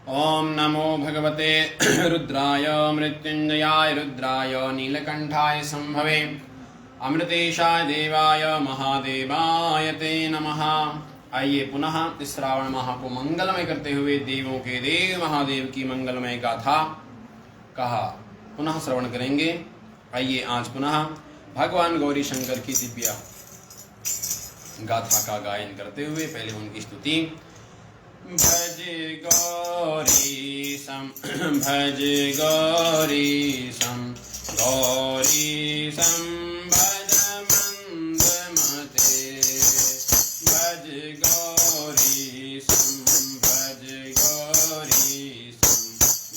ओम नमो भगवते रुद्राय मृत्युंजयाय रुद्राय नीलकंठाय संभवे अमृतेशाय देवाय महादेवाय ते नमः। आइए पुनः इस श्रावण माह को मंगलमय करते हुए देवों के देव महादेव की मंगलमय गाथा कहा पुनः श्रवण करेंगे। आइए आज पुनः भगवान गौरी शंकर की दिव्य गाथा का गायन करते हुए पहले उनकी स्तुति। भज गौरीशं भज गौरीशं गौरीशं भज मंदमते भज गौरीशं भज गौरीशं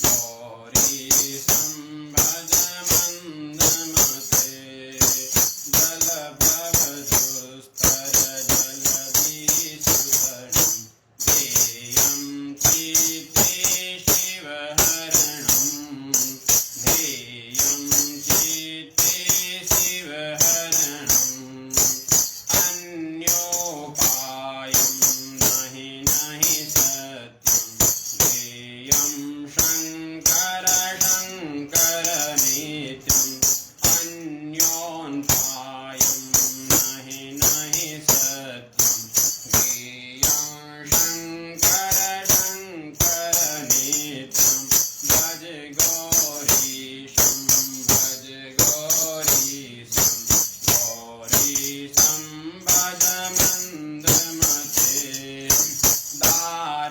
गौरीशं भज मंदमते जलभवदुस्तर जलधिसुतरं ध्येयं चित्ते शिवहरणं ध्येयं चित्ते शिवहरणं अन्योपायं नहि नहि सत्यं ध्येयं शङ्कर शङ्कर नित्यम् अन्योन्पायं नहि नहि सत्यं ध्येयं शङ्कर शङ्कर नित्यं भज गौरीशं भज गौरीशं गौरीशं भज मन्दमते दारापत्यं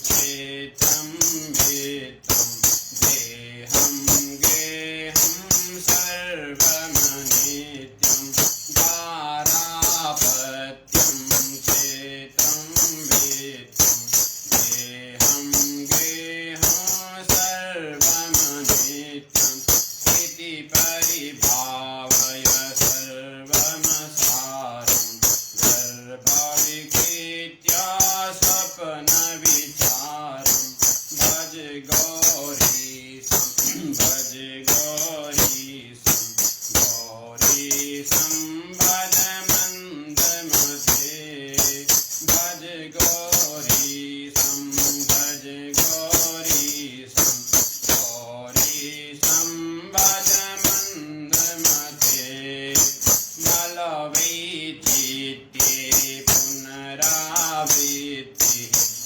क्षेत्रं वित्तं देहं गेहं सर्वमनित्यं दारापत्यं क्षेत्रं वित्तं देहं गेहं सर्वमनित्यं इति परिभावय सर्वमसारं गर्भविकृत्य स्वप्नविचारं भज गौरीशं भज गौरीशं गौरीशं भज मन्दमते भज गौरीशं भज गौरीशं गौरीशं भज मन्दमते बलवैचित्ये पुनरावृत्तिः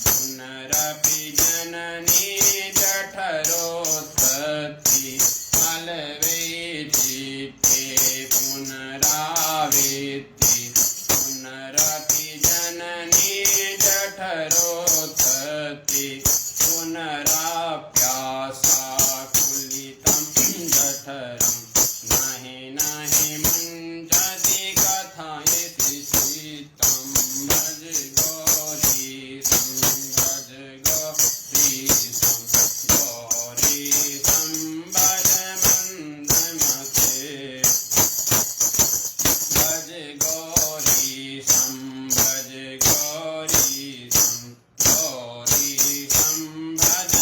पुनरपि जननी जठरोत्पत्ति बलवैचित्ये पुनरावृत्तिः पुनरपि जननी जठरोत्पत्ति पुनराप्यासाकुलितं जठरं नहि नहि मुञ्चति कथयति शीतं भज गौरीशं भज गौरीशं गौरीशं भज मन्दमते भज गौरीशं भज गौरीशं गौरीशं भज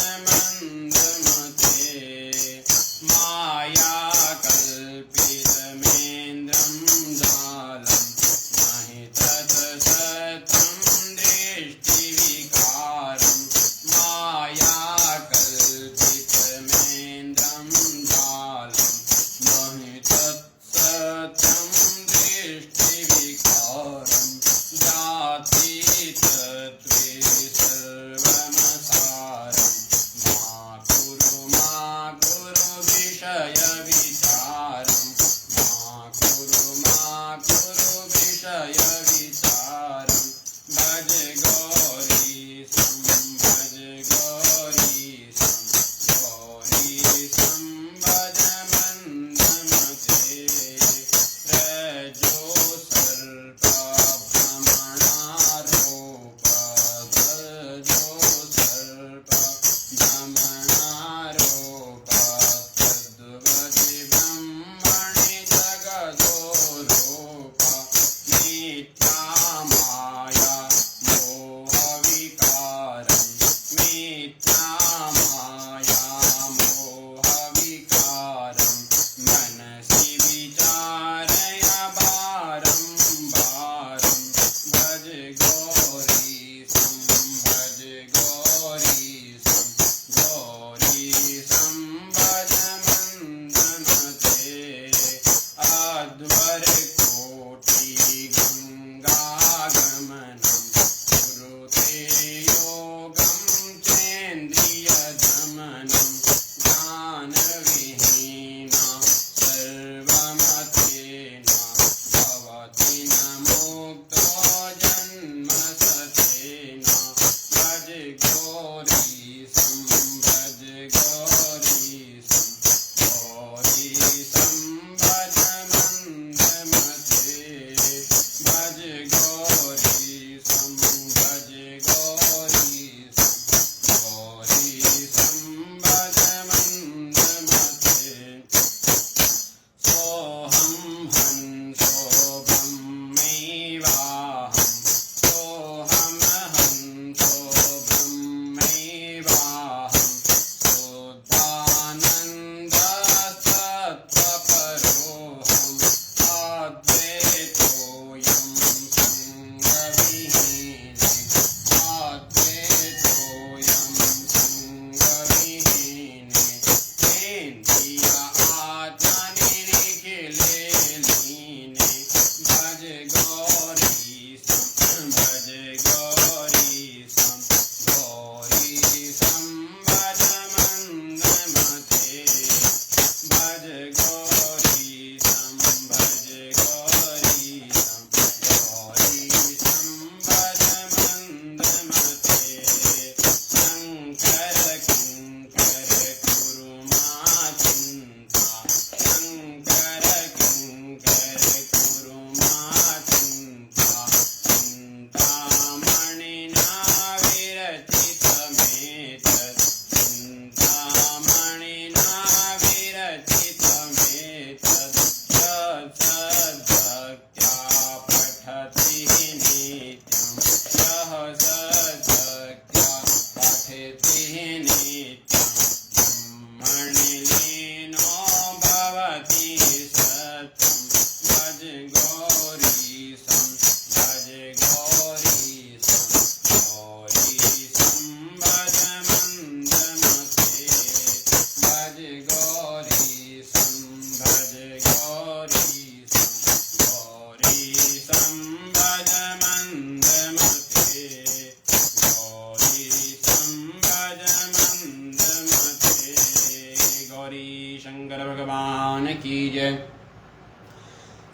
की जय।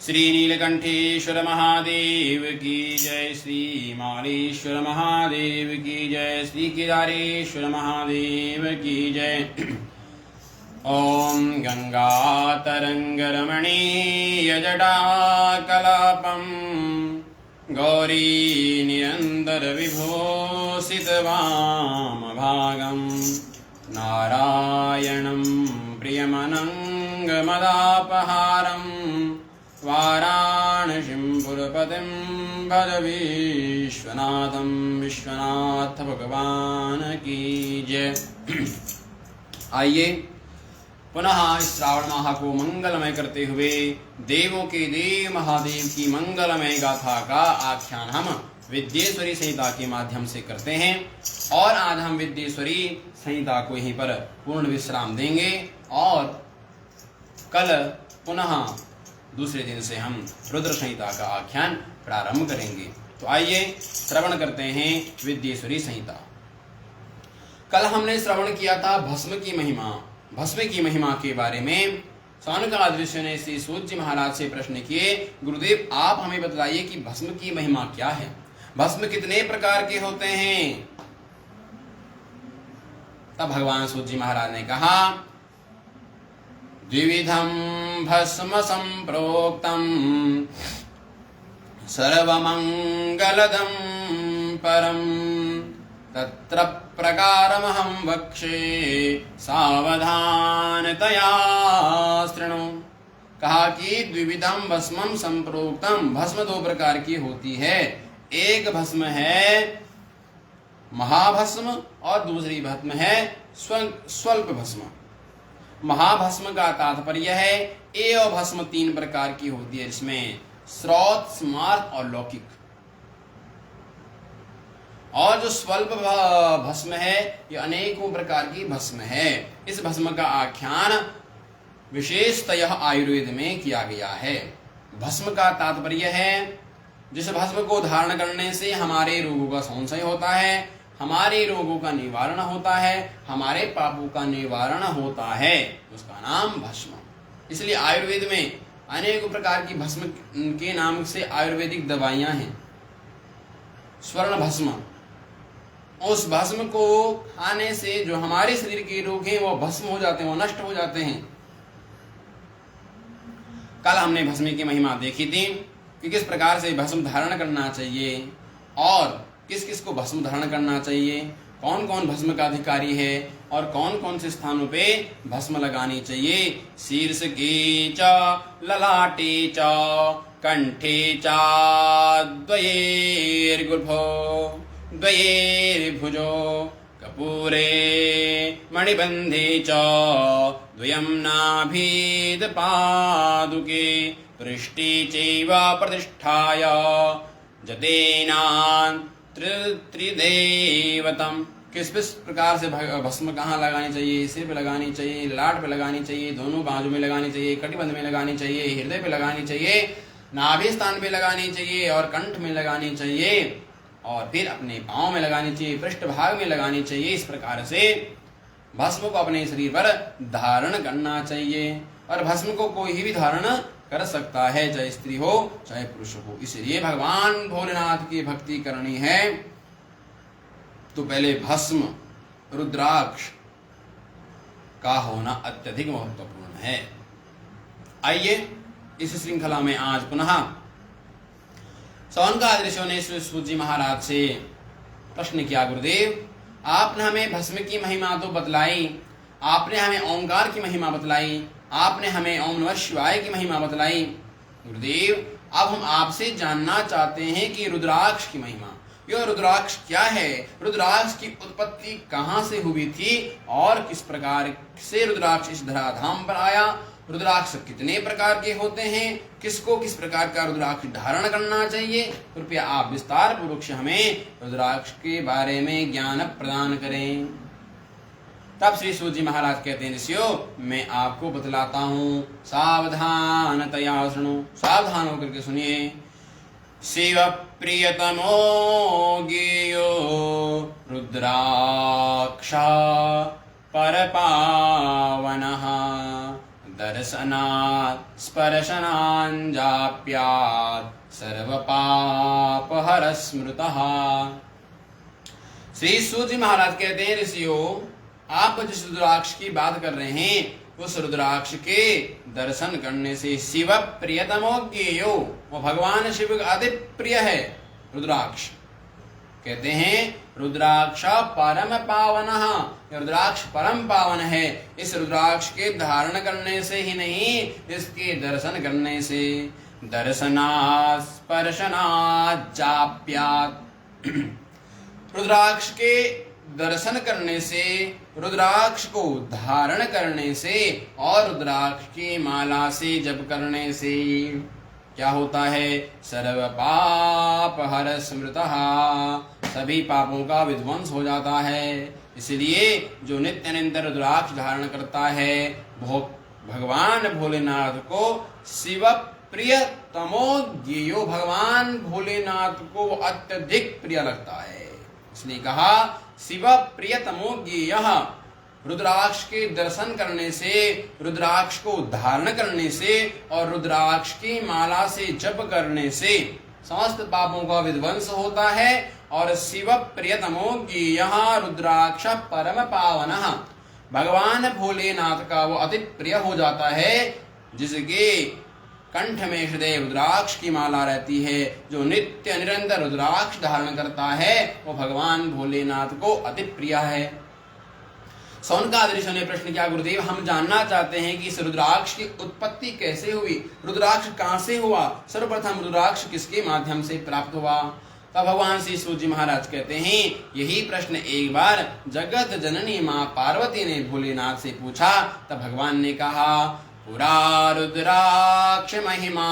श्री नीलकंठेश्वर महादेव की जय। श्री मालेश्वर महादेव की जय। श्री केदारेश्वर महादेव की जय। ओम गंगातरंगरमणीयजटाकलापं गौरी निरंतर विभूषित वामभागं नारायणं प्रियमनंगमदापहारं वाराणसीं पुरपतिं भज विश्वनाथं। विश्वनाथ भगवान की जय। आइए पुनः इस श्रावण माह को मंगलमय करते हुए देवों के देव महादेव की मंगलमय गाथा का आख्यान हम विद्येश्वरी संहिता के माध्यम से करते हैं। और आज हम विद्येश्वरी संहिता को यहीं पर पूर्ण विश्राम देंगे और कल पुनः दूसरे दिन से हम रुद्र संहिता का आख्यान प्रारंभ करेंगे। तो आइए श्रवण करते हैं विद्येश्वरी संहिता। कल हमने श्रवण किया था भस्म की महिमा के बारे में। सौनकादि ऋषि ने श्री सूत जी महाराज से प्रश्न किए, गुरुदेव आप हमें बतलाइए कि भस्म की महिमा क्या है, भस्म कितने प्रकार के होते हैं। तब भगवान सूत जी महाराज ने कहा, द्विविधं भस्म संप्रोक्तम सर्वमंगलदं परम तत्र प्रकारमहं वक्षे सावधानतया शृणु। कहा कि द्विविधम भस्मं संप्रोक्तम, भस्म दो प्रकार की होती है। एक भस्म है महाभस्म और दूसरी भस्म है स्वल्प भस्म। महाभस्म का तात्पर्य है एव भस्म तीन प्रकार की होती है, जिसमें श्रौत, स्मार्त और लौकिक। और जो स्वल्प भस्म है ये अनेकों प्रकार की भस्म है। इस भस्म का आख्यान विशेषतः आयुर्वेद में किया गया है। भस्म का तात्पर्य है जिस भस्म को धारण करने से हमारे रोगों का संशय होता है, हमारे रोगों का निवारण होता है, हमारे पापों का निवारण होता है, उसका नाम भस्म। इसलिए आयुर्वेद में अनेकों प्रकार की भस्म के नाम से आयुर्वेदिक दवाइयां हैं। स्वर्ण भस्म, उस भस्म को खाने से जो हमारे शरीर के रोग हैं वो भस्म हो जाते हैं, वो नष्ट हो जाते हैं। कल हमने भस्म की महिमा देखी थी कि किस प्रकार से भस्म धारण करना चाहिए और किस किस को भस्म धारण करना चाहिए, कौन कौन भस्म का अधिकारी है और कौन कौन से स्थानों पे भस्म लगानी चाहिए। शीर्षके च ललाटे च कंठे च द्वयेर्गुल्फो द्वयेर्भुजो कपूरे मणिबन्धे च द्वयं नाभिद पादुके पृष्ठे चैव प्रतिष्ठाय जतेनान् त्रिदेवतम्। किस प्रकार से भस्म कहाँ लगानी चाहिए, सिर पे लगानी चाहिए, लाट पे लगानी चाहिए, दोनों बाजू में लगानी चाहिए, कटिबंध में लगानी चाहिए, हृदय पे लगानी चाहिए, नाभि स्थान पे लगानी चाहिए और कंठ में लगानी चाहिए और फिर अपने पांव में लगानी चाहिए, पृष्ठ भाग में लगानी चाहिए। इस प्रकार से भस्म को अपने शरीर पर धारण करना चाहिए। और भस्म को कोई भी धारण कर सकता है, चाहे स्त्री हो चाहे पुरुष हो। इसलिए भगवान भोलेनाथ की भक्ति करनी है तो पहले भस्म रुद्राक्ष का होना अत्यधिक महत्वपूर्ण है। आइए इस श्रृंखला में आज पुनः सौनकादि ऋषियों ने सूत जी महाराज से प्रश्न किया, गुरुदेव आपने हमें भस्म की महिमा तो बतलाई, आपने हमें ओंकार की महिमा बतलाई, आपने हमें ओम नमः शिवाय की महिमा बतलाई, गुरुदेव अब हम आपसे जानना चाहते हैं कि रुद्राक्ष की महिमा, यह रुद्राक्ष क्या है, रुद्राक्ष की उत्पत्ति कहाँ से हुई थी और किस प्रकार से रुद्राक्ष इस धराधाम पर आया, रुद्राक्ष कितने प्रकार के होते हैं, किसको किस प्रकार का रुद्राक्ष धारण करना चाहिए। कृपया आप विस्तार पूर्वक हमें रुद्राक्ष के बारे में ज्ञान प्रदान करें। तब श्री सूत जी महाराज कहते हैं, ऋषियों मैं आपको बतलाता हूँ, सावधानतया सुनो, सावधान होकर के सुनिए। शिव प्रियतमो गेयो रुद्राक्ष पर पावनः दर्शनात् स्पर्शनाञ्जाप्यात् सर्वपापहर स्मृतः। श्री सूत जी महाराज कहते हैं, ऋषियों, आप जिस रुद्राक्ष की बात कर रहे हैं उस रुद्राक्ष के दर्शन करने से शिव प्रियतमो ज्ञेयो, वो भगवान शिव का अति प्रिय है रुद्राक्ष। कहते हैं रुद्राक्ष परम पावन, रुद्राक्ष परम पावन है। इस रुद्राक्ष के धारण करने से ही नहीं, इसके दर्शन करने से। दर्शनात् स्पर्शनात् जाप्यात्, रुद्राक्ष के दर्शन करने से, रुद्राक्ष को धारण करने से और रुद्राक्ष की माला से जप करने से क्या होता है? सर्व पाप हर स्मृतः, सभी पापों का विध्वंस हो जाता है। इसलिए जो नित्य निरंतर रुद्राक्ष धारण करता है वो भगवान भोलेनाथ को शिव प्रिय तमो ज्ञेयो, भगवान भोलेनाथ को अत्यधिक प्रिय लगता है। इसलिए कहा शिव प्रिय तमो ज्ञेयः, रुद्राक्ष के दर्शन करने से, रुद्राक्ष को धारण करने से और रुद्राक्ष की माला से जप करने से समस्त पापों का विध्वंस होता है। और शिव प्रियतमो ज्ञेयः रुद्राक्ष परम पावनः, भगवान भोलेनाथ का वो अति प्रिय हो जाता है जिसके कंठ में हृदय रुद्राक्ष की माला रहती है। जो नित्य निरंतर रुद्राक्ष धारण करता है वो भगवान भोलेनाथ को अति प्रिय है। सौनकादि ऋषियों ने प्रश्न किया, गुरुदेव हम जानना चाहते हैं कि इस रुद्राक्ष की उत्पत्ति कैसे हुई, रुद्राक्ष कहां से हुआ, सर्वप्रथम रुद्राक्ष किसके माध्यम से प्राप्त हुआ। तब भगवान श्री सूत जी महाराज कहते हैं, यही प्रश्न एक बार जगत जननी माँ पार्वती ने भोलेनाथ से पूछा। तब भगवान ने कहा, पुरा रुद्राक्ष महिमा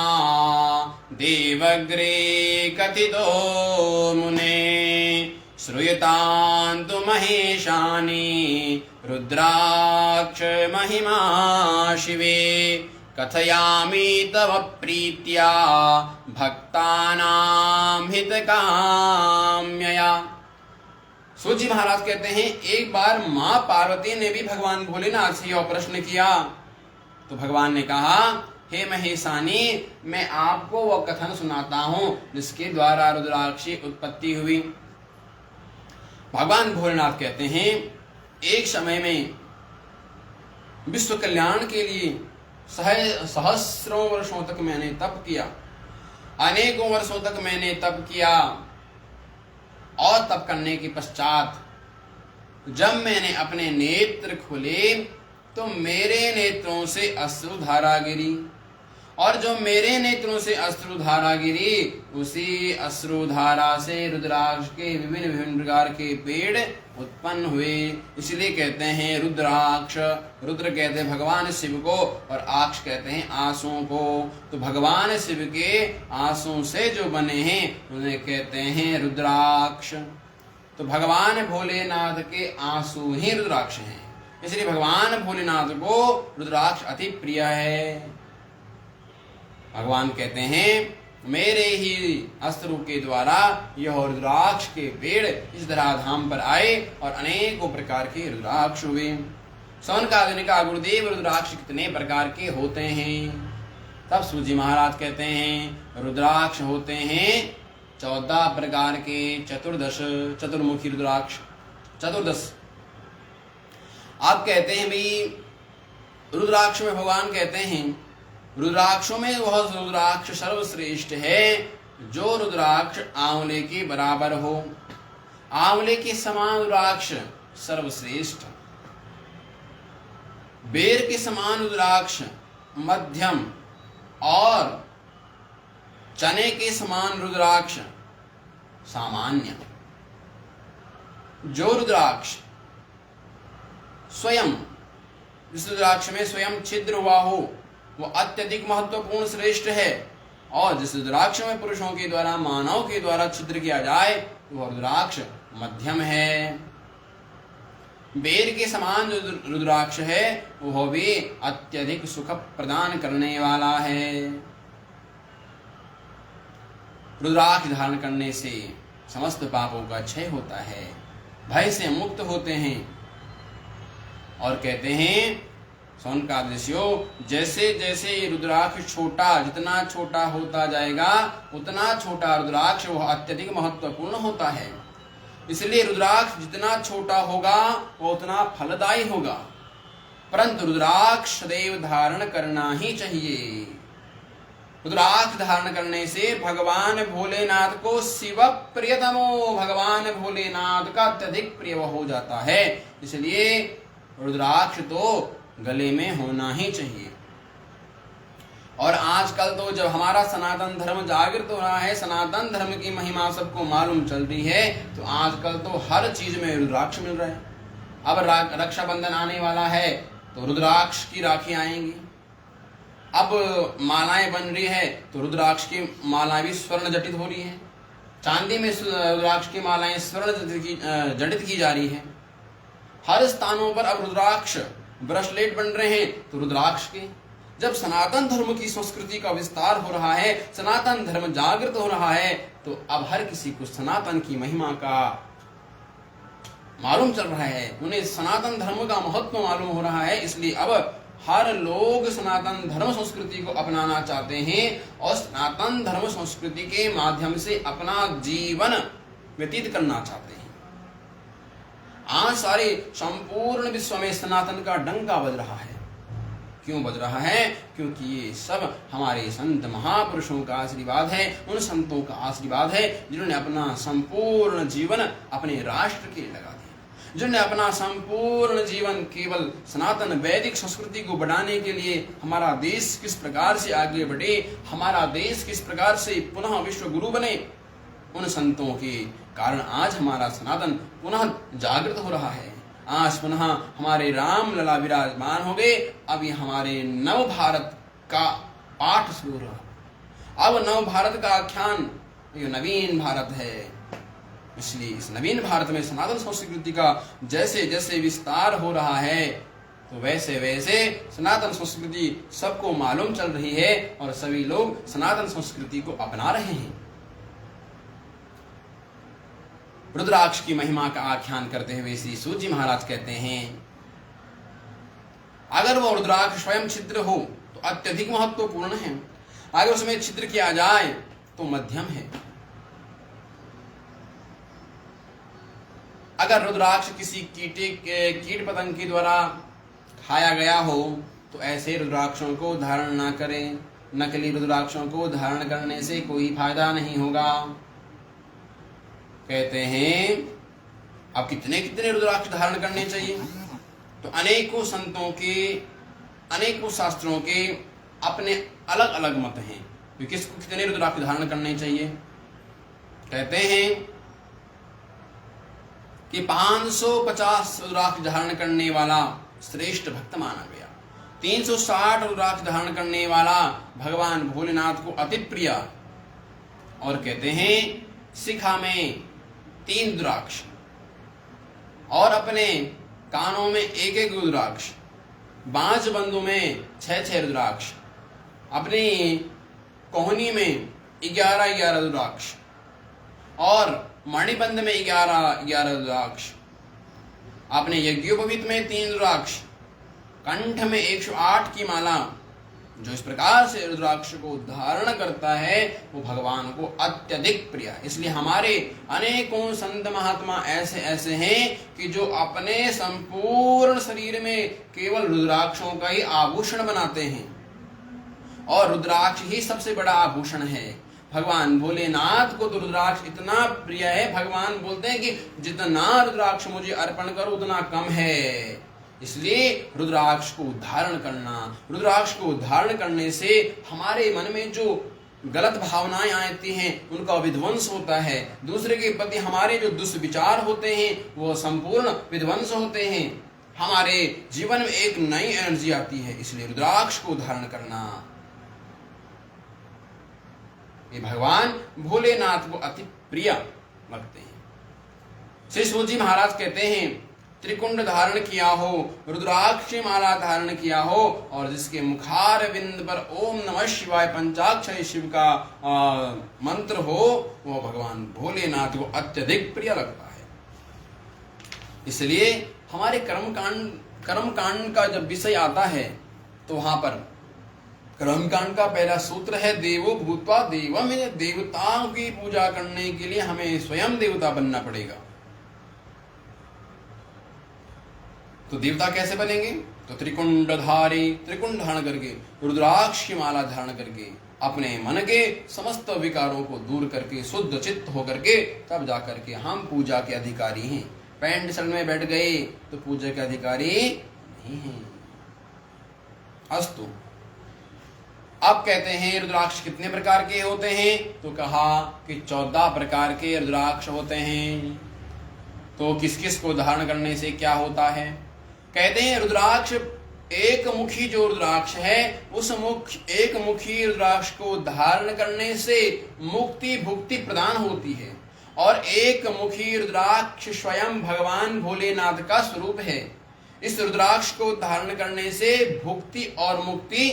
देवग्रे कथितो मुने, श्रूयतान्तु महेशानि रुद्राक्ष महिमा शिवे, कथयामि तव प्रीत्या भक्तानां हितकाम्यया। सूत जी महाराज कहते हैं, एक बार माँ पार्वती ने भी भगवान भोलेनाथ से यह प्रश्न किया तो भगवान ने कहा, हे महेशानी, मैं आपको वह कथन सुनाता हूं जिसके द्वारा रुद्राक्ष की उत्पत्ति हुई। भगवान भोलेनाथ कहते हैं, एक समय में विश्व कल्याण के लिए सहस्रों वर्षों तक मैंने तप किया, अनेकों वर्षों तक मैंने तप किया और तप करने के पश्चात जब मैंने अपने नेत्र खोले तो मेरे नेत्रों से अश्रुधारा गिरी, और जो मेरे नेत्रों से अश्रुधारा गिरी उसी अश्रुधारा से रुद्राक्ष के विभिन्न विभिन्न प्रकार के पेड़ उत्पन्न हुए। इसलिए कहते हैं रुद्राक्ष, रुद्र कहते हैं भगवान शिव को और आक्ष कहते हैं आंसुओं को। तो भगवान शिव के आंसू से जो बने हैं उन्हें कहते हैं रुद्राक्ष। तो भगवान भोलेनाथ के आंसू ही रुद्राक्ष हैं, इसलिए भगवान भोलेनाथ को रुद्राक्ष अति प्रिय है। भगवान कहते हैं, मेरे ही अस्त्रों के द्वारा यह रुद्राक्ष के पेड़ इस धराधाम पर आए और अनेकों प्रकार के रुद्राक्ष हुए। सौनकादि ने कहा, गुरुदेव रुद्राक्ष कितने प्रकार के होते हैं। तब सूत जी महाराज कहते हैं, रुद्राक्ष होते हैं 14 प्रकार के, चतुर्मुखी रुद्राक्ष 14। आप कहते हैं भाई रुद्राक्ष में भगवान कहते हैं, रुद्राक्षों में वह रुद्राक्ष सर्वश्रेष्ठ है जो रुद्राक्ष आंवले के बराबर हो, आंवले के समान रुद्राक्ष सर्वश्रेष्ठ, बेर के समान रुद्राक्ष मध्यम और चने के समान रुद्राक्ष सामान्य। जो रुद्राक्ष स्वयं, जिस रुद्राक्ष में स्वयं छिद्र हुआ हो वो अत्यधिक महत्वपूर्ण श्रेष्ठ है, और जिस रुद्राक्ष में पुरुषों के द्वारा, मानव के द्वारा छिद्र किया जाए वह रुद्राक्ष मध्यम है। बेर के समान जो रुद्राक्ष है वह भी अत्यधिक सुख प्रदान करने वाला है। रुद्राक्ष धारण करने से समस्त पापों का क्षय होता है, भय से मुक्त होते हैं। और कहते हैं सौनकादिशो, जैसे जैसे रुद्राक्ष छोटा, जितना छोटा होता जाएगा उतना छोटा रुद्राक्ष वह अत्यधिक महत्वपूर्ण होता है। इसलिए रुद्राक्ष जितना छोटा होगा वो उतना फलदायी होगा। परंतु रुद्राक्ष सदैव धारण करना ही चाहिए। रुद्राक्ष धारण करने से भगवान भोलेनाथ को शिव प्रियतमो, भगवान भोलेनाथ का अत्यधिक प्रिय हो जाता है। इसलिए रुद्राक्ष तो गले में होना ही चाहिए। और आजकल तो जब हमारा सनातन धर्म जागृत हो रहा है, सनातन धर्म की महिमा सबको मालूम चल रही है, तो आजकल तो हर चीज में रुद्राक्ष मिल रहा है। अब रक्षाबंधन आने वाला है तो रुद्राक्ष की राखी आएंगी। अब मालाएं बन रही है तो रुद्राक्ष की मालाएं भी स्वर्ण जटित हो रही है। चांदी में रुद्राक्ष की मालाएं स्वर्ण जटित की जा रही है। हर स्थानों पर अब रुद्राक्ष ब्रेसलेट बन रहे हैं तो रुद्राक्ष के। जब सनातन धर्म की संस्कृति का विस्तार हो रहा है, सनातन धर्म जागृत हो रहा है, तो अब हर किसी को सनातन की महिमा का मालूम चल रहा है, उन्हें सनातन धर्म का महत्व मालूम हो रहा है। इसलिए अब हर लोग सनातन धर्म संस्कृति को अपनाना चाहते हैं और सनातन धर्म संस्कृति के माध्यम से अपना जीवन व्यतीत करना चाहते हैं। आज सारे संपूर्ण विश्व में सनातन का डंका बज रहा है। क्यों बज रहा है? क्योंकि ये सब हमारे संत महापुरुषों का आशीर्वाद है, उन संतों का आशीर्वाद है जिन्होंने अपना संपूर्ण जीवन अपने राष्ट्र के लिए लगा दिया, जिन्होंने अपना संपूर्ण जीवन केवल सनातन वैदिक संस्कृति को बढ़ाने के लिए, हमारा देश किस प्रकार से आगे बढ़े, हमारा देश किस प्रकार से पुनः विश्व गुरु बने, उन संतों के कारण आज हमारा सनातन पुनः जागृत हो रहा है। आज पुनः हमारे राम लला विराजमान हो गए। अब ये हमारे नव भारत का पाठ शुरू रहा। अब नव भारत का आख्यान ये नवीन भारत है। इसलिए इस नवीन भारत में सनातन संस्कृति का जैसे जैसे विस्तार हो रहा है, तो वैसे वैसे सनातन संस्कृति सबको मालूम चल रही है और सभी लोग सनातन संस्कृति को अपना रहे हैं। रुद्राक्ष की महिमा का आख्यान करते हुए श्री सूत जी महाराज कहते हैं, अगर वो रुद्राक्ष स्वयं छिद्र हो तो अत्यधिक महत्वपूर्ण है, अगर उसमें छिद्र किया जाए तो मध्यम है। अगर रुद्राक्ष किसी कीट पतंग के द्वारा खाया गया हो तो ऐसे रुद्राक्षों को धारण ना करें। नकली रुद्राक्षों को धारण करने से कोई फायदा नहीं होगा। कहते हैं अब कितने कितने रुद्राक्ष धारण करने चाहिए? तो अनेकों संतों के, अनेकों शास्त्रों के अपने अलग अलग मत हैं कि किसको कितने रुद्राक्ष धारण करने चाहिए। कहते हैं कि 550 रुद्राक्ष धारण करने वाला श्रेष्ठ भक्त माना गया। 360 रुद्राक्ष धारण करने वाला भगवान भोलेनाथ को अति प्रिय। और कहते हैं शिखा में 3 रुद्राक्ष और अपने कानों में 1-1 रुद्राक्ष, बांझ बंदों में 6-6 रुद्राक्ष, अपनी कोहनी में 11-11 रुद्राक्ष और मणिबंध में 11-11 रुद्राक्ष, अपने यज्ञोपवीत में 3 रुद्राक्ष, कंठ में 108 की माला। जो इस प्रकार से रुद्राक्ष को धारण करता है वो भगवान को अत्यधिक प्रिय है। इसलिए हमारे अनेकों संत महात्मा ऐसे ऐसे हैं कि जो अपने संपूर्ण शरीर में केवल रुद्राक्षों का ही आभूषण बनाते हैं और रुद्राक्ष ही सबसे बड़ा आभूषण है। भगवान भोलेनाथ को तो रुद्राक्ष इतना प्रिय है, भगवान बोलते हैं कि जितना रुद्राक्ष मुझे अर्पण करो उतना कम है। इसलिए रुद्राक्ष को धारण करना, रुद्राक्ष को धारण करने से हमारे मन में जो गलत भावनाएं आती हैं उनका विध्वंस होता है। दूसरे के प्रति हमारे जो दुष्विचार होते हैं वो संपूर्ण विध्वंस होते हैं। हमारे जीवन में एक नई एनर्जी आती है। इसलिए रुद्राक्ष को धारण करना ये भगवान भोलेनाथ को अति प्रिय लगते हैं। श्री सूत जी महाराज कहते हैं त्रिकुंड धारण किया हो, रुद्राक्ष माला धारण किया हो और जिसके मुखार बिंद पर ओम नमः शिवाय पंचाक्षरी शिव का मंत्र हो, वो भगवान भोलेनाथ को अत्यधिक प्रिय लगता है। इसलिए हमारे कर्मकांड का जब विषय आता है तो वहां पर कर्मकांड का पहला सूत्र है देवो भूत्वा देवम। देवताओं की पूजा करने के लिए हमें स्वयं देवता बनना पड़ेगा। तो देवता कैसे बनेंगे? तो त्रिकुंडधारी, त्रिकुंड धारण करके, रुद्राक्ष की माला धारण करके, अपने मन के समस्त विकारों को दूर करके, शुद्ध चित्त होकर के तब जाकर के हम पूजा के अधिकारी हैं। पैंट शर्ट में बैठ गए तो पूजा के अधिकारी नहीं हैं। अस्तु, अब कहते हैं रुद्राक्ष कितने प्रकार के होते हैं? तो कहा कि 14 प्रकार के रुद्राक्ष होते हैं। तो किस किस को धारण करने से क्या होता है? कहते हैं रुद्राक्ष एक मुखी जो रुद्राक्ष है उस एक मुखी रुद्राक्ष को धारण करने से मुक्ति भुक्ति प्रदान होती है। और एक मुखी रुद्राक्ष स्वयं भगवान भोलेनाथ का स्वरूप है। इस रुद्राक्ष को धारण करने से भुक्ति और मुक्ति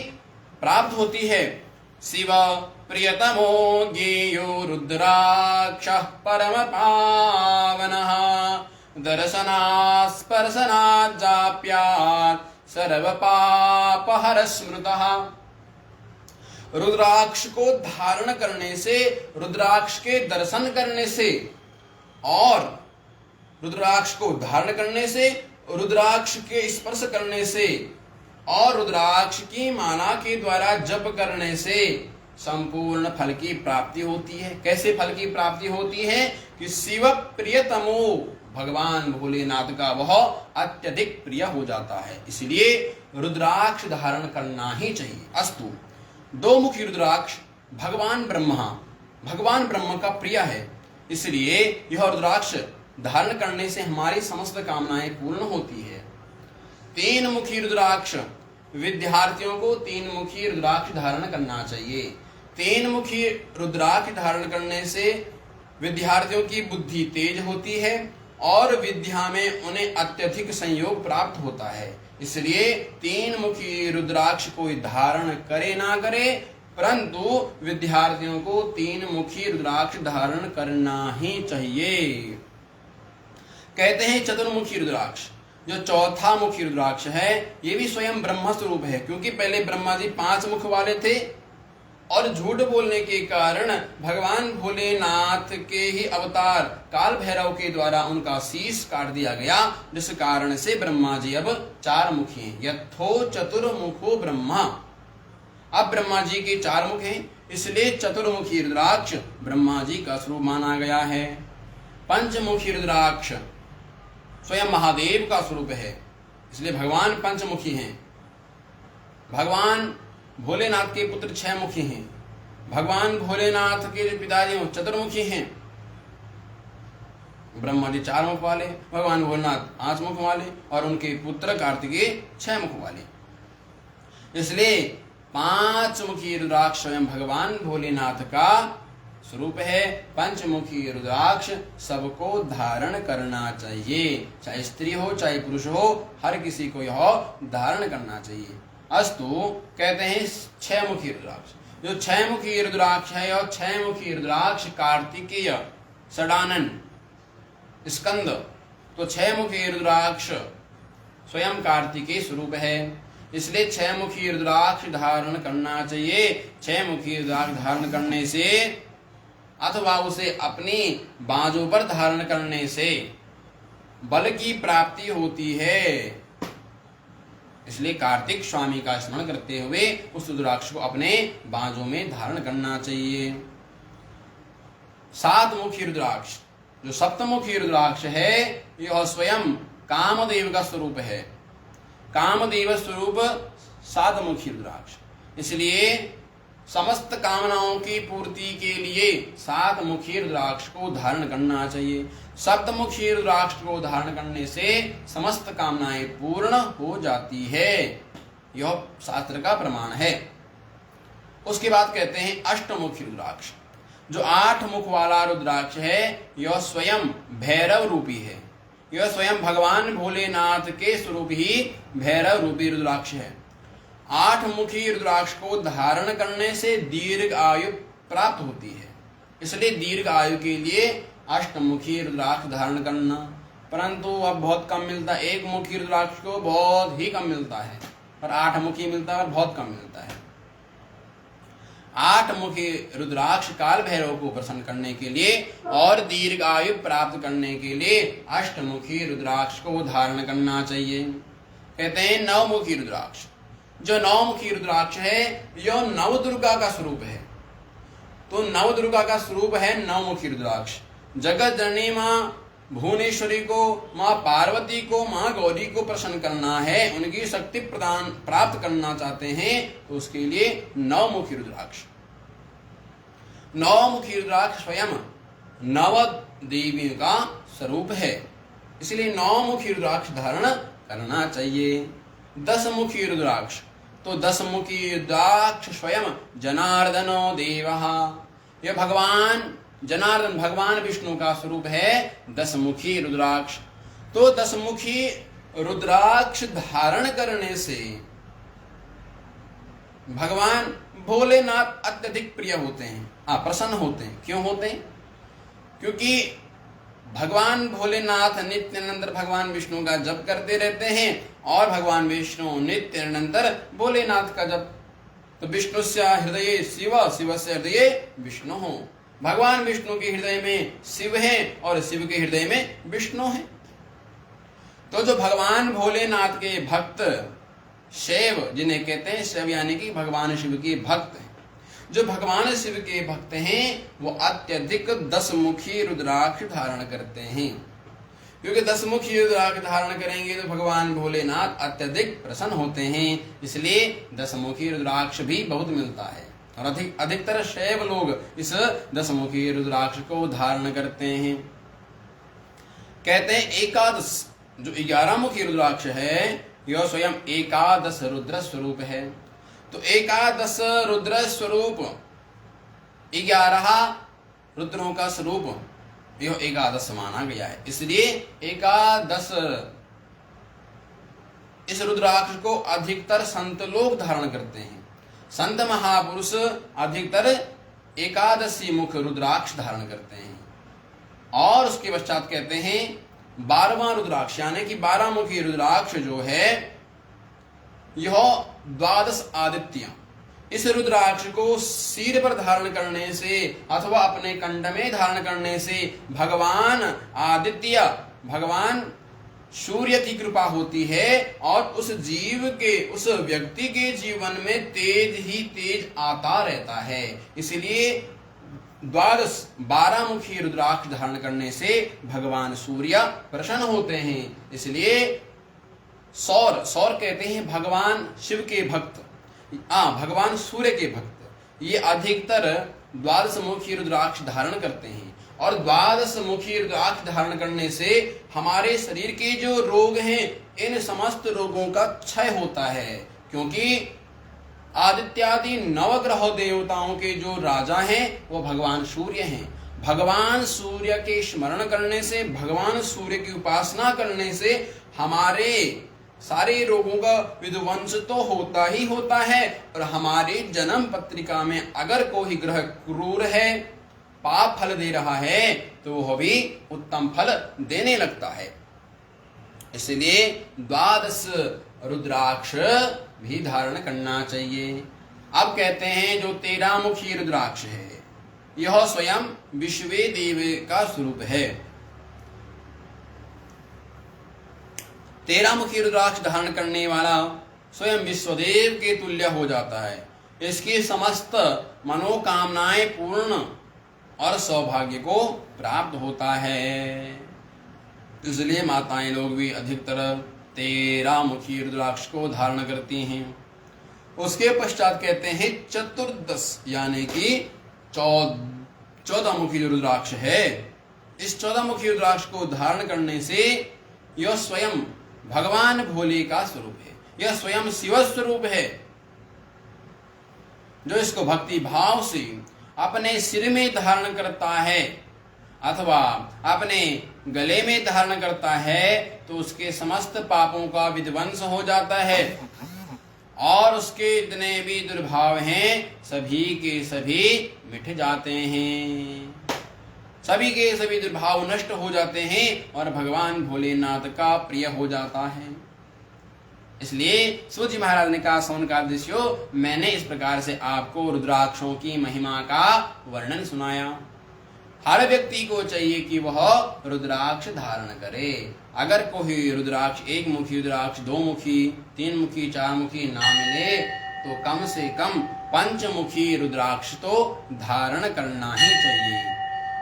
प्राप्त होती है। शिव प्रियतमो ज्ञेयो रुद्राक्ष परम पावनः दर्शनात् स्पर्शनात् जाप्यात् सर्व पापहर स्मृतः। रुद्राक्ष को धारण करने से, रुद्राक्ष के दर्शन करने से और रुद्राक्ष को धारण करने से, रुद्राक्ष के स्पर्श करने से और रुद्राक्ष की माला के द्वारा जप करने से संपूर्ण फल की प्राप्ति होती है। कैसे फल की प्राप्ति होती है? कि शिव प्रियतमो, भगवान भोलेनाथ का वह अत्यधिक प्रिय हो जाता है। इसलिए रुद्राक्ष धारण करना ही चाहिए। अस्तु, 2 मुखी रुद्राक्ष भगवान ब्रह्मा का प्रिय है। इसलिए यह रुद्राक्ष धारण करने से हमारी समस्त कामनाएं पूर्ण होती है। 3 मुखी रुद्राक्ष, विद्यार्थियों को 3 मुखी रुद्राक्ष धारण करना चाहिए। 3 मुखी रुद्राक्ष धारण करने से विद्यार्थियों की बुद्धि तेज होती है और विद्या में उन्हें अत्यधिक संयोग प्राप्त होता है। इसलिए 3 मुखी रुद्राक्ष कोई धारण करे ना करे, परंतु विद्यार्थियों को 3 मुखी रुद्राक्ष धारण करना ही चाहिए। कहते हैं चतुर्मुखी रुद्राक्ष, जो चौथा मुखी रुद्राक्ष है, ये भी स्वयं ब्रह्म स्वरूप है। क्योंकि पहले ब्रह्मा जी 5 मुख वाले थे और झूठ बोलने के कारण भगवान भोलेनाथ के ही अवतार काल भैरव के द्वारा उनका शीश काट दिया गया, जिस कारण से ब्रह्मा जी अब 4 मुखी हैं। यथो चतुर्मुखो ब्रह्मा, अब ब्रह्मा जी के 4 मुख हैं, इसलिए चतुर्मुखी रुद्राक्ष ब्रह्मा जी का स्वरूप माना गया है। पंचमुखी रुद्राक्ष स्वयं महादेव का स्वरूप है, इसलिए भगवान पंचमुखी हैं। भगवान भोलेनाथ के पुत्र 6 मुखी हैं। भगवान भोलेनाथ के जो पिताजी हैं चतुर्मुखी हैं। ब्रह्मा जी 4 मुख वाले, भगवान भोलेनाथ 5 मुख वाले और उनके पुत्र कार्तिकेय 6 मुख वाले। इसलिए 5 मुखी रुद्राक्ष स्वयं भगवान भोलेनाथ का स्वरूप है। पंचमुखी रुद्राक्ष सबको धारण करना चाहिए, चाहे स्त्री हो चाहे पुरुष हो, हर किसी को यह धारण करना चाहिए। अस्तु, कहते हैं 6 मुखी रुद्राक्ष, जो 6 मुखी रुद्राक्ष है और 6 मुखी रुद्राक्ष कार्तिकेय, षडानन, स्कंद, तो 6 मुखी रुद्राक्ष स्वयं कार्तिकेय स्वरूप है। इसलिए 6 मुखी रुद्राक्ष धारण करना चाहिए। 6 मुखी रुद्राक्ष धारण करने से अथवा उसे अपनी बाजों पर धारण करने से बल की प्राप्ति होती है। इसलिए कार्तिक स्वामी का स्मरण करते हुए उस रुद्राक्ष को अपने बाजों में धारण करना चाहिए। 7 मुखी रुद्राक्ष, जो सप्तमुखी रुद्राक्ष है, यह स्वयं कामदेव का स्वरूप है। कामदेव स्वरूप 7 मुखी रुद्राक्ष, इसलिए समस्त कामनाओं की पूर्ति के लिए 7 मुखी रुद्राक्ष को धारण करना चाहिए। सप्तमुखी रुद्राक्ष को धारण करने से समस्त कामनाएं पूर्ण हो जाती है, यह शास्त्र का प्रमाण है। उसके बाद कहते हैं अष्टमुखी रुद्राक्ष, जो 8 मुख वाला रुद्राक्ष है, यह स्वयं भैरव रूपी है। यह स्वयं भगवान भोलेनाथ के स्वरूप ही भैरव रूपी रुद्राक्ष है। 8 मुखी रुद्राक्ष को धारण करने से दीर्घ आयु प्राप्त होती है। इसलिए दीर्घ आयु के लिए अष्टमुखी रुद्राक्ष धारण करना, परंतु अब बहुत कम मिलता है। एक मुखी रुद्राक्ष को बहुत ही कम मिलता है, पर 8 मुखी मिलता है और बहुत कम मिलता है। 8 मुखी रुद्राक्ष काल भैरव को प्रसन्न करने के लिए और दीर्घ आयु प्राप्त करने के लिए अष्टमुखी रुद्राक्ष को धारण करना चाहिए। कहते हैं 9 मुखी रुद्राक्ष। जो 9 मुखी रुद्राक्ष है यह नव दुर्गा का स्वरूप है। तो नव दुर्गा का स्वरूप है 9 मुखी रुद्राक्ष। जगत जननी माँ भुवनेश्वरी को, माँ पार्वती को, माँ गौरी को प्रसन्न करना है, उनकी शक्ति प्रदान प्राप्त करना चाहते हैं, तो उसके लिए 9 मुखी रुद्राक्ष। 9 मुखी रुद्राक्ष स्वयं नव देवी का स्वरूप है, इसलिए 9 मुखी रुद्राक्ष धारण करना चाहिए। 10 मुखी रुद्राक्ष, तो 10 मुखी रुद्राक्ष स्वयं जनार्दनो देवः, यह भगवान जनार्दन भगवान विष्णु का स्वरूप है 10 मुखी रुद्राक्ष। तो 10 मुखी रुद्राक्ष धारण करने से भगवान भोलेनाथ अत्यधिक प्रिय होते हैं, प्रसन्न होते हैं। क्यों होते हैं? क्योंकि भगवान भोलेनाथ नित्य निरंतर भगवान विष्णु का जप करते रहते हैं और भगवान विष्णु नित्य निरंतर भोलेनाथ का जप। तो विष्णु से हृदय शिव, शिव से हृदय विष्णु हो। भगवान विष्णु के हृदय में शिव है और शिव के हृदय में विष्णु है। तो जो भगवान भोलेनाथ के भक्त शैव, जिन्हें कहते हैं शैव यानी कि भगवान शिव के भक्त हैं, जो भगवान शिव के भक्त हैं वो अत्यधिक 10 मुखी रुद्राक्ष धारण करते हैं। क्योंकि 10 मुखी रुद्राक्ष धारण करेंगे तो भगवान भोलेनाथ अत्यधिक प्रसन्न होते हैं, इसलिए 10 मुखी रुद्राक्ष भी बहुत मिलता है। और अधिकतर शैव लोग इस 10 मुखी रुद्राक्ष को धारण करते हैं। कहते हैं एकादश, जो 11 मुखी रुद्राक्ष है यह स्वयं एकादश रुद्र स्वरूप है। तो एकादश रुद्र स्वरूप 11 रुद्रों का स्वरूप यह एकादश माना गया है, इसलिए एकादश इस रुद्राक्ष को अधिकतर संत लोग धारण करते हैं। संत महापुरुष अधिकतर एकादशी मुख रुद्राक्ष धारण करते हैं। और उसके पश्चात कहते हैं 12वां रुद्राक्ष यानी कि 12 मुखी रुद्राक्ष जो है यह 12 आदित्य। इस रुद्राक्ष को सिर पर धारण करने से अथवा अपने कंठ में धारण करने से भगवान आदित्य, भगवान सूर्य की कृपा होती है और उस जीव के, उस व्यक्ति के जीवन में तेज ही तेज आता रहता है। इसलिए 12 मुखी रुद्राक्ष धारण करने से भगवान सूर्य प्रसन्न होते हैं। इसलिए सौर कहते हैं भगवान शिव के भक्त, भगवान सूर्य के भक्त, ये अधिकतर 12 मुखी रुद्राक्ष धारण करते हैं। और 12 मुखी रुद्राक्ष धारण करने से हमारे शरीर के जो रोग हैं इन समस्त रोगों का क्षय होता है। क्योंकि आदित्यादि नवग्रह देवताओं के जो राजा हैं वो भगवान सूर्य हैं। भगवान सूर्य के स्मरण करने से, भगवान सूर्य की उपासना करने से हमारे सारे रोगों का विध्वंस तो होता ही होता है, और हमारी जन्म पत्रिका में अगर कोई ग्रह क्रूर है, पाप फल दे रहा है, तो वह भी उत्तम फल देने लगता है। इसलिए 12 रुद्राक्ष भी धारण करना चाहिए। अब कहते हैं जो 13 मुखी रुद्राक्ष है यह स्वयं विश्वे देव का स्वरूप है। 13 मुखी रुद्राक्ष धारण करने वाला स्वयं विश्वदेव के तुल्य हो जाता है। इसकी समस्त मनोकामनाएं पूर्ण और सौभाग्य को प्राप्त होता है। इसलिए माताएं लोग भी अधिकतर 13 मुखी रुद्राक्ष को धारण करती हैं। उसके पश्चात कहते हैं चतुर्दश यानी कि 14 मुखी रुद्राक्ष है। इस 14 मुखी रुद्राक्ष को धारण करने से यह स्वयं भगवान भोले का स्वरूप है, यह स्वयं शिव स्वरूप है। जो इसको भक्ति भाव से अपने सिर में धारण करता है अथवा अपने गले में धारण करता है तो उसके समस्त पापों का विध्वंस हो जाता है और उसके जितने भी दुर्भाव हैं सभी के सभी मिट जाते हैं। सभी के सभी दुर्भाव नष्ट हो जाते हैं और भगवान भोलेनाथ का प्रिय हो जाता है। इसलिए सूत जी महाराज ने कहा, सोनकार ऋषियों, मैंने इस प्रकार से आपको रुद्राक्षों की महिमा का वर्णन सुनाया। हर व्यक्ति को चाहिए कि वह रुद्राक्ष धारण करे। अगर कोई रुद्राक्ष, एक मुखी रुद्राक्ष, दो मुखी, तीन मुखी, चार मुखी ना मिले तो कम से कम पंचमुखी रुद्राक्ष तो धारण करना ही चाहिए।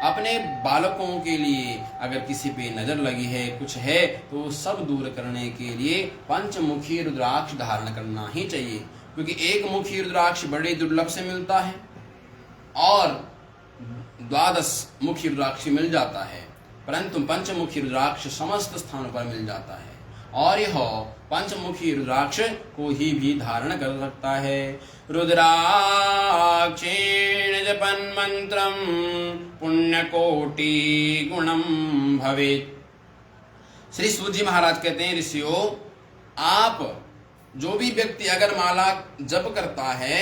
अपने बालकों के लिए अगर किसी पे नजर लगी है, कुछ है, तो सब दूर करने के लिए पंचमुखी रुद्राक्ष धारण करना ही चाहिए। क्योंकि एक मुखी रुद्राक्ष बड़े दुर्लभ से मिलता है और 12 मुखी रुद्राक्ष मिल जाता है, परंतु पंचमुखी रुद्राक्ष समस्त स्थानों पर मिल जाता है और यह पंचमुखी रुद्राक्ष को ही भी धारण कर सकता है। रुद्राक्षेण जपन् मंत्रं पुण्यकोटि गुणं भवेत्। श्री सूत जी महाराज कहते हैं, ऋषियों, आप जो भी व्यक्ति अगर माला जप करता है,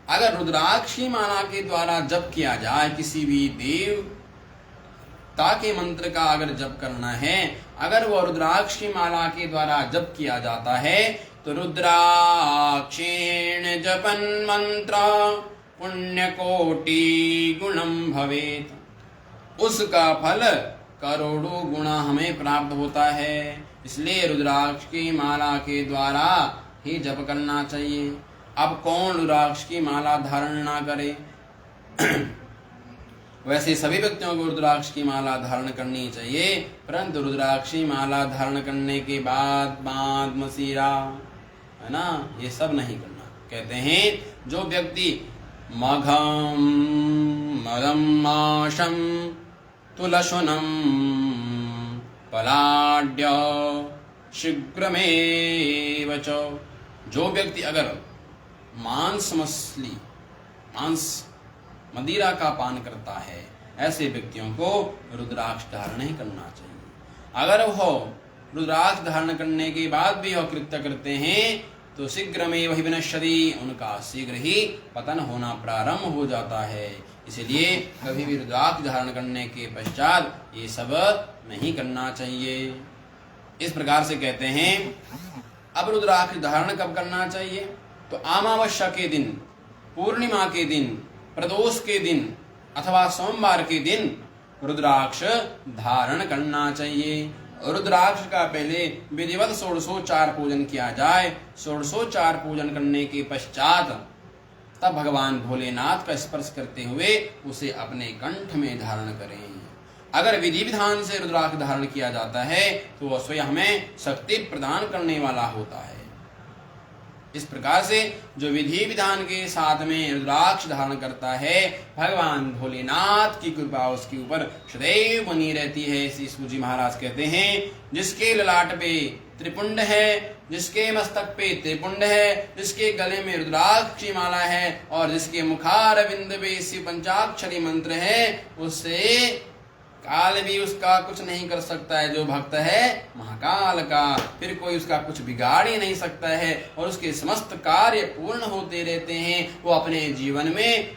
अगर रुद्राक्ष की माला के द्वारा जप किया जाए, किसी भी देवता के मंत्र का अगर जप करना है, अगर वह रुद्राक्ष की माला के द्वारा जप किया जाता है, तो रुद्राक्षेण जपन् मंत्र पुण्यकोटि गुणं भवेत्। उसका फल करोड़ों गुना हमें प्राप्त होता है। इसलिए रुद्राक्ष की माला के द्वारा ही जप करना चाहिए। अब कौन रुद्राक्ष की माला धारण ना करे? वैसे सभी व्यक्तियों को रुद्राक्ष की माला धारण करनी चाहिए, परंतु रुद्राक्ष की माला धारण करने के बाद बांध, मसीरा, है ना, ये सब नहीं करना। कहते हैं जो व्यक्ति मघम मदम माशम तुलशुनम पलाड्य शीघ्रमेव च, जो व्यक्ति अगर मांस, मछली, मांस, मदिरा का पान करता है, ऐसे व्यक्तियों को रुद्राक्ष धारण नहीं करना चाहिए। अगर वो रुद्राक्ष धारण करने के बाद भी वह कृत्य करते हैं तो शीघ्र में वही विनश्यति, उनका शीघ्र ही पतन होना प्रारंभ हो जाता है। इसलिए कभी भी रुद्राक्ष धारण करने के पश्चात ये सब नहीं करना चाहिए। इस प्रकार से कहते हैं। अब रुद्राक्ष धारण कब करना चाहिए? तो अमावस्या के दिन, पूर्णिमा के दिन, प्रदोष के दिन अथवा सोमवार के दिन रुद्राक्ष धारण करना चाहिए। रुद्राक्ष का पहले विधिवत षोडशोपचार पूजन किया जाए। षोडशोपचार पूजन करने के पश्चात तब भगवान भोलेनाथ का स्पर्श करते हुए उसे अपने कंठ में धारण करें। अगर विधि विधान से रुद्राक्ष धारण किया जाता है तो वह स्वयं हमें शक्ति प्रदान करने वाला होता है। इस प्रकार से जो विधि विधान के साथ में रुद्राक्ष धारण करता है, भगवान भोलेनाथ की कृपा उसके ऊपर सदैव बनी रहती है। श्री सूत जी महाराज कहते हैं, जिसके ललाट पे त्रिपुंड है, जिसके मस्तक पे त्रिपुंड है, जिसके गले में रुद्राक्ष की माला है और जिसके मुखारविंद पे शिव पंचाक्षरी मंत्र है, उससे काल भी उसका कुछ नहीं कर सकता है। जो भक्त है महाकाल का, फिर कोई उसका कुछ बिगाड़ ही नहीं सकता है और उसके समस्त कार्य पूर्ण होते रहते हैं। वो अपने जीवन में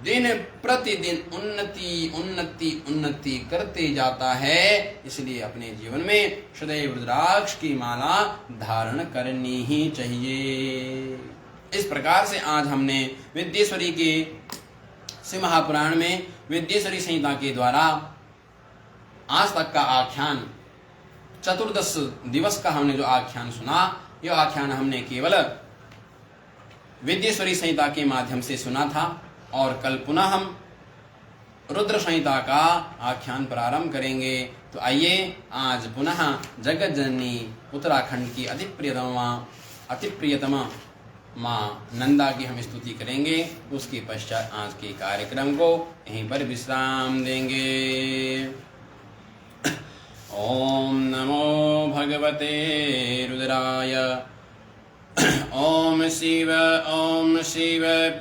दिन प्रतिदिन उन्नति उन्नति उन्नति करते जाता है। इसलिए अपने जीवन में सदैव रुद्राक्ष की माला धारण करनी ही चाहिए। इस प्रकार से आज हमने विद्येश्वरी के शिव महापुराण में विद्येश्वरी संहिता के द्वारा आज तक का आख्यान, चतुर्दश दिवस का हमने जो आख्यान सुना, यह आख्यान हमने केवल विद्येश्वरी संहिता के माध्यम से सुना था और कल पुनः हम रुद्र संहिता का आख्यान प्रारंभ करेंगे। तो आइए आज पुनः जगत जननी उत्तराखंड की अति प्रियतमा माँ नंदा की हम स्तुति करेंगे। उसके पश्चात आज के कार्यक्रम को यहीं पर विश्राम देंगे। ओम नमो भगवते रुद्राय। ओम शिव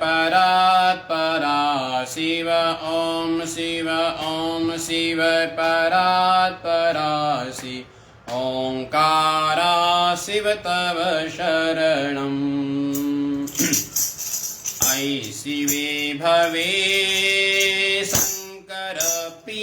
परात्परा शिव। ओम शिव परात्परा शिव। ओंकारा शिव तव शरणम्। ऐ शिवे भवे शंकर प्रिय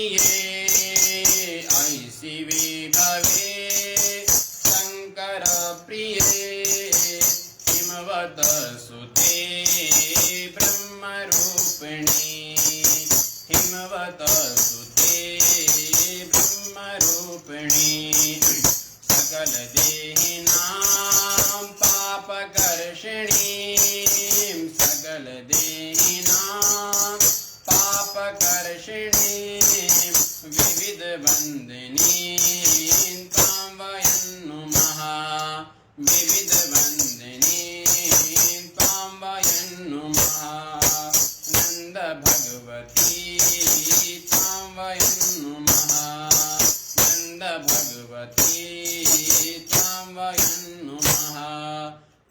त्वां वयं नुमः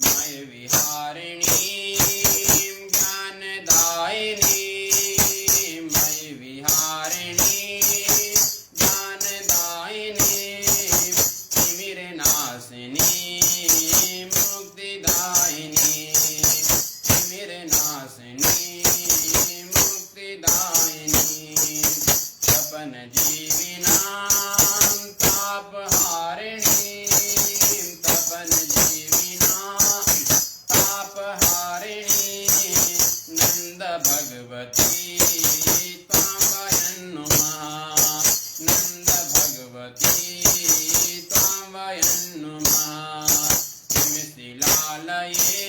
मयविहारिणीं ज्ञानदायिनीं मयविहारिणीं ज्ञानदायिनीं तिमिरनाशिनीं मुक्तिदायिनीं तिमिरनाशिनीं मुक्तिदायिनीं तपनजीविनां तापहारिणीं तपनजीविनां तापहारिणीं नन्दभगवती त्वां वयं नुमः नन्दभगवती त्वां वयं नुमः किमिशिलालये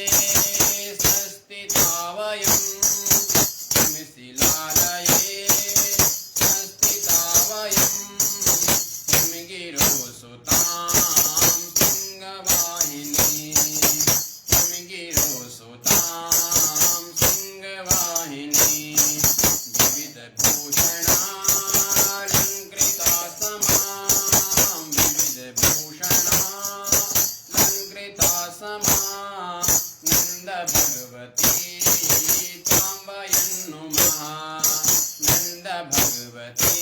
संस्थिता वयं किमिशिलालये संस्थिता वयं किमगिरो सुतां सिंहवाहिनी किमगिरो सुतां सिंहवाहिनी विविधभूषणालङ्कृता समां विविधभूषणालङ्कृता समां नन्दभगवती त्वां वयं नुमः नन्दभगवती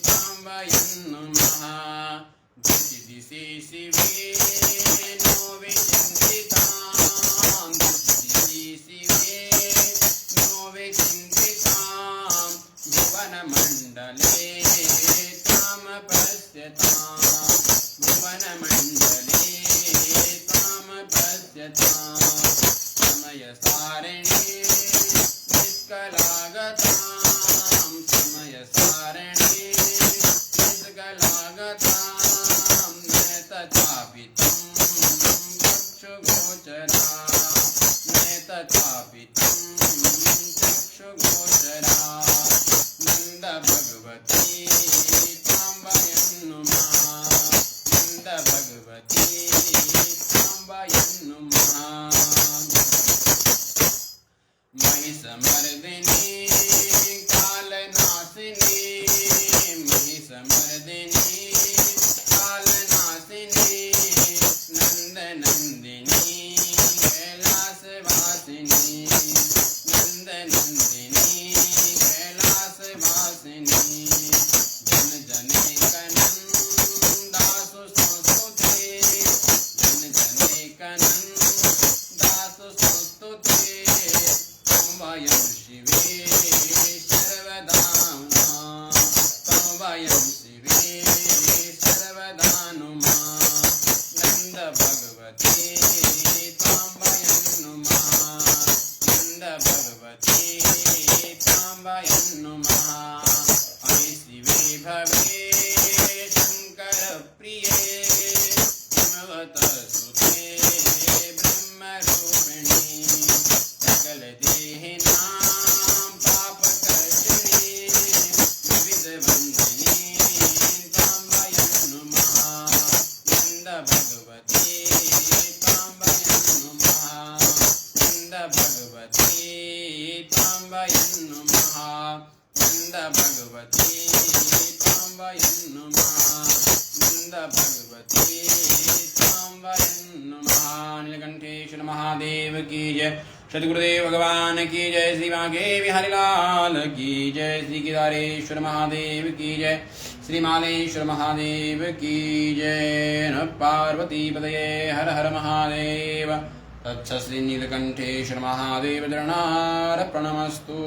त्वां वयं नुमः दिशि दिशि शिवे नो विचिन्तितां दिशि शिवे नो विचिन्तितां भुवनमण्डले त्वां पश्यतां भुवनमण्डले त्वां पश्यतां समयसारिणी निष्कलागतां समयसारिणी निष्कलागतां न तथापि तं चक्षुगोचरा न तथापि तं चक्षुगोचरा नन्दभगवती त्वां वयं नुमः नन्दभगवती त्वां वयं नुमः महिषमर्दिनी कालनाशिनी महिषमर्दिनी कालनाशिनी नन्दनन्दिनी कैलासवासिनी नन्दनन्दिनी कैलासवासिनी जन जनेकनन्दासु संस्तुते जन जनेकनन्दासु संस्तुते त्वं वयं शिवे सर्वदा त्वं वयं शिवे सर्वदा नुमः नन्दभगवती त्वां वयं नुमः नन्दभगवती त्वां वयं नुमः अयि शिवे भवे शङ्करप्रिये हिमवतसुते ब्रह्मरूपिणी सकलदेहिनां पापकर्षिणी विविधबन्धिनी त्वां वयं नुमः नन्दभगवती त्वां वयं नुमः नन्दभगवती त्वां वयं नुमः नन्दभगवती त्वां वयं नुमः नन्दभगवती त्वां वयं नुमः नीलकंठेश्वर महादेव की जय सद्गुरुदेव भगवान की जय श्री बांके बिहारी लाल की जय श्री केदारेश्वर महादेव की जय श्री मालेश्वर महादेव की जय नमः पार्वती पतये हर हर महादेव तच्छ श्री नीलकंठेश्वर महादेव चरणार्पणमस्तु।